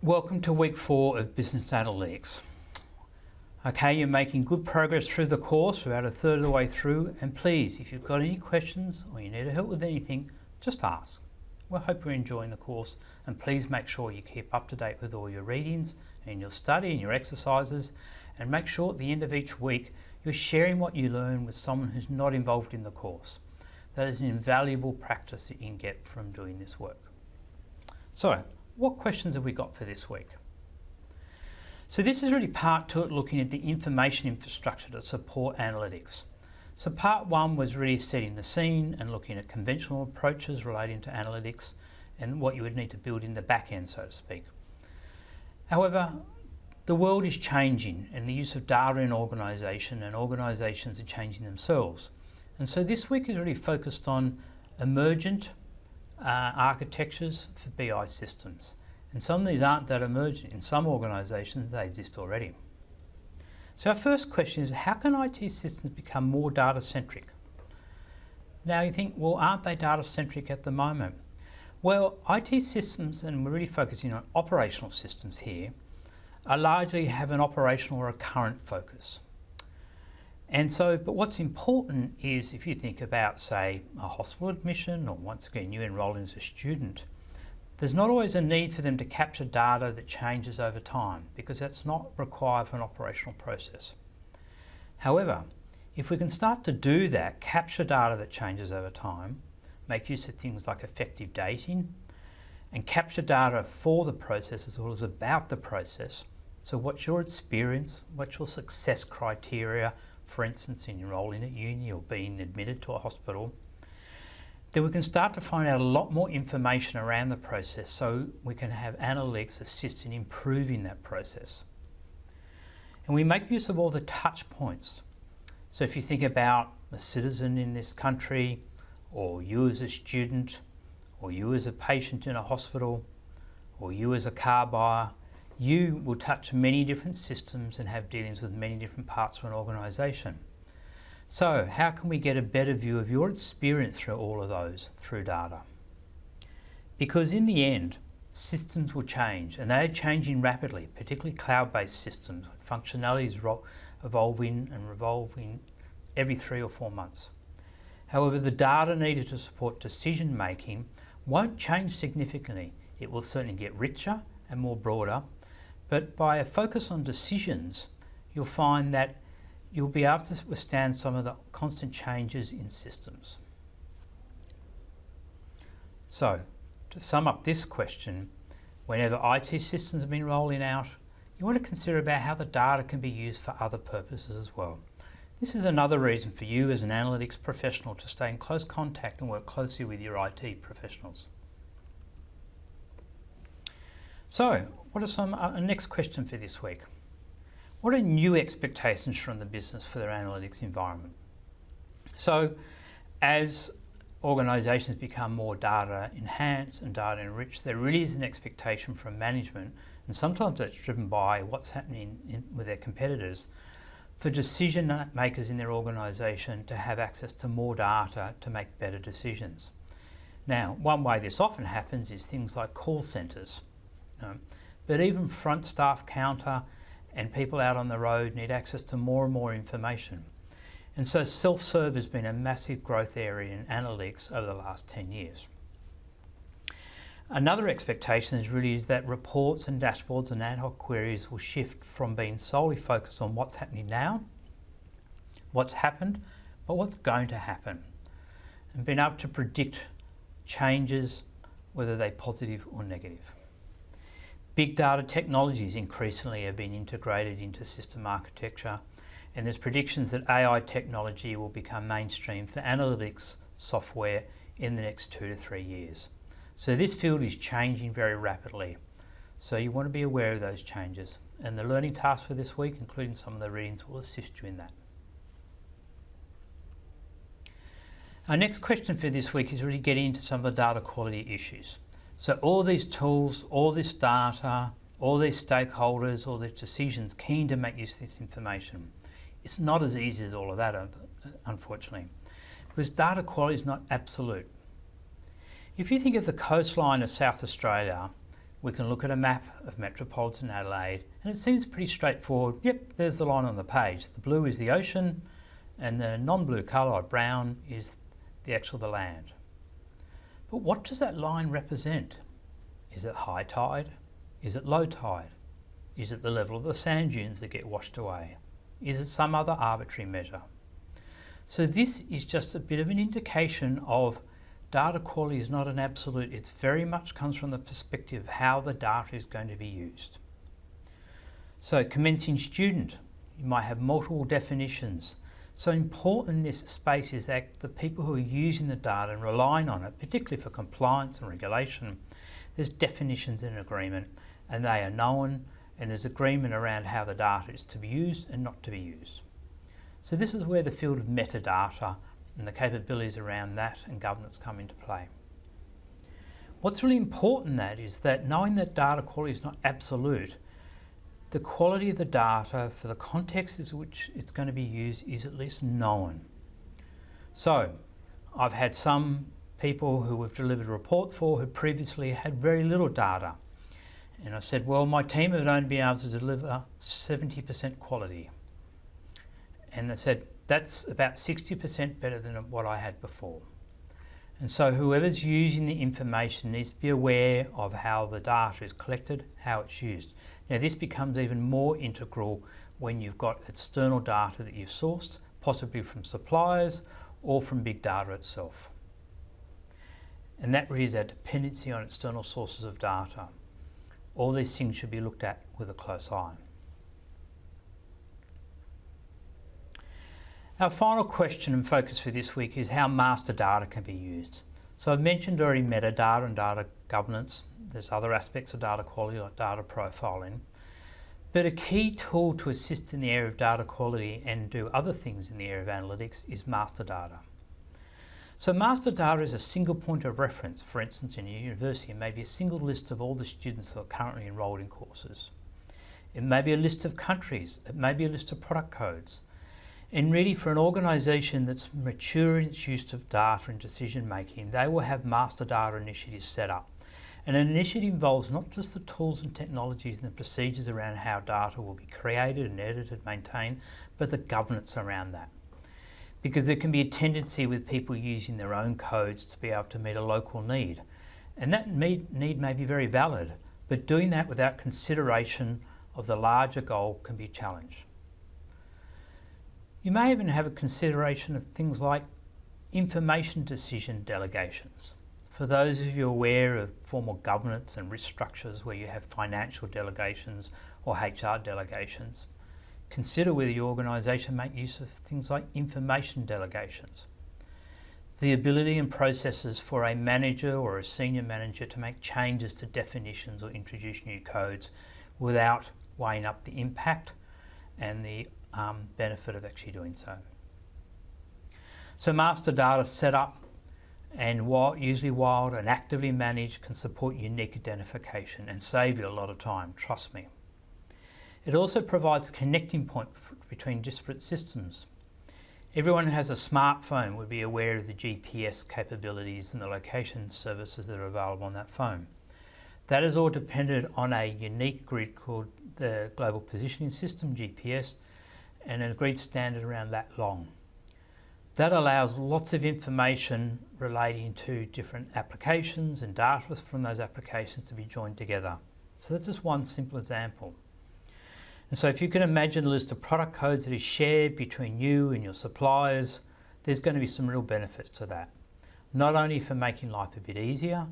Welcome to week 4 of Business Analytics. Okay, you're making good progress through the course. We're about a third of the way through, and please, if you've got any questions or you need help with anything, just ask. We hope you're enjoying the course, and please make sure you keep up to date with all your readings and your study and your exercises, and make sure at the end of each week you're sharing what you learn with someone who's not involved in the course. That is an invaluable practice that you can get from doing this work. So, what questions have we got for this week? So this is really part 2 at looking at the information infrastructure to support analytics. So part 1 was really setting the scene and looking at conventional approaches relating to analytics and what you would need to build in the back end, so to speak. However, the world is changing and the use of data in organisation and organisations are changing themselves. And so this week is really focused on emergent architectures for BI systems. And some of these aren't that emergent. In some organisations, they exist already. So our first question is, how can IT systems become more data-centric? Now you think, well, aren't they data-centric at the moment? Well, IT systems, and we're really focusing on operational systems here, are largely have an operational or a current focus. And so, but what's important is if you think about, say, a hospital admission, or once again, you enroll as a student, there's not always a need for them to capture data that changes over time because that's not required for an operational process. However, if we can start to do that, capture data that changes over time, make use of things like effective dating, and capture data for the process as well as about the process. So what's your experience, what's your success criteria, for instance, in enrolling at uni or being admitted to a hospital, then we can start to find out a lot more information around the process so we can have analytics assist in improving that process. And we make use of all the touch points. So if you think about a citizen in this country, or you as a student, or you as a patient in a hospital, or you as a car buyer, you will touch many different systems and have dealings with many different parts of an organisation. So how can we get a better view of your experience through all of those through data? Because in the end, systems will change, and they are changing rapidly, particularly cloud-based systems. Functionality is evolving and revolving every 3 or 4 months. However, the data needed to support decision making won't change significantly. It will certainly get richer and more broader, but by a focus on decisions, you'll find that you'll be able to withstand some of the constant changes in systems. So, to sum up this question, whenever IT systems have been rolling out, you want to consider about how the data can be used for other purposes as well. This is another reason for you as an analytics professional to stay in close contact and work closely with your IT professionals. So, what are some next question for this week? What are new expectations from the business for their analytics environment? So, as organisations become more data enhanced and data enriched, there really is an expectation from management, and sometimes that's driven by what's happening with their competitors, for decision makers in their organisation to have access to more data to make better decisions. Now, one way this often happens is things like call centres. But even front staff counter and people out on the road need access to more and more information. And so self-serve has been a massive growth area in analytics over the last 10 years. Another expectation is that reports and dashboards and ad hoc queries will shift from being solely focused on what's happening now, what's happened, but what's going to happen. And being able to predict changes, whether they're positive or negative. Big data technologies increasingly are being integrated into system architecture, and there's predictions that AI technology will become mainstream for analytics software in the next 2 to 3 years. So this field is changing very rapidly. So you want to be aware of those changes, and the learning tasks for this week, including some of the readings, will assist you in that. Our next question for this week is really getting into some of the data quality issues. So all these tools, all this data, all these stakeholders, all these decisions keen to make use of this information. It's not as easy as all of that, unfortunately, because data quality is not absolute. If you think of the coastline of South Australia, we can look at a map of metropolitan Adelaide and it seems pretty straightforward. Yep, there's the line on the page. The blue is the ocean and the non-blue colour, or brown, is the land. But what does that line represent? Is it high tide? Is it low tide? Is it the level of the sand dunes that get washed away? Is it some other arbitrary measure? So this is just a bit of an indication of data quality is not an absolute. It very much comes from the perspective of how the data is going to be used. So commencing student, you might have multiple definitions. So important in this space is that the people who are using the data and relying on it, particularly for compliance and regulation, there's definitions in agreement and they are known, and there's agreement around how the data is to be used and not to be used. So this is where the field of metadata and the capabilities around that and governance come into play. What's really important in that is that knowing that data quality is not absolute, the quality of the data for the context in which it's going to be used is at least known. So I've had some people who we've delivered a report for who previously had very little data. And I said, well, my team have only been able to deliver 70% quality. And they said, that's about 60% better than what I had before. And so whoever's using the information needs to be aware of how the data is collected, how it's used. Now this becomes even more integral when you've got external data that you've sourced, possibly from suppliers or from big data itself. And that really is our dependency on external sources of data. All these things should be looked at with a close eye. Our final question and focus for this week is how master data can be used. So I've mentioned already metadata and data governance. There's other aspects of data quality like data profiling. But a key tool to assist in the area of data quality and do other things in the area of analytics is master data. So master data is a single point of reference. For instance, in a university, it may be a single list of all the students that are currently enrolled in courses. It may be a list of countries. It may be a list of product codes. And really, for an organisation that's mature in its use of data and decision making, they will have master data initiatives set up. And an initiative involves not just the tools and technologies and the procedures around how data will be created and edited, maintained, but the governance around that. Because there can be a tendency with people using their own codes to be able to meet a local need. And that need may be very valid, but doing that without consideration of the larger goal can be a challenge. You may even have a consideration of things like information decision delegations. For those of you aware of formal governance and risk structures where you have financial delegations or HR delegations, consider whether your organisation make use of things like information delegations. The ability and processes for a manager or a senior manager to make changes to definitions or introduce new codes without weighing up the impact and the benefit of actually doing so. So master data set up and usually wild and actively managed can support unique identification and save you a lot of time, trust me. It also provides a connecting point between disparate systems. Everyone who has a smartphone would be aware of the GPS capabilities and the location services that are available on that phone. That is all dependent on a unique grid called the Global Positioning System, GPS, and an agreed standard around that long. That allows lots of information relating to different applications and data from those applications to be joined together. So that's just one simple example. And so if you can imagine a list of product codes that is shared between you and your suppliers, there's going to be some real benefits to that. Not only for making life a bit easier,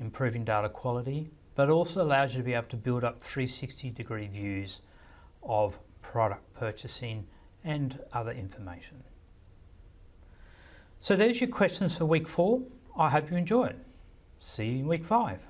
improving data quality, but also allows you to be able to build up 360-degree views of product purchasing and other information. So there's your questions for week 4. I hope you enjoy it. See you in week 5.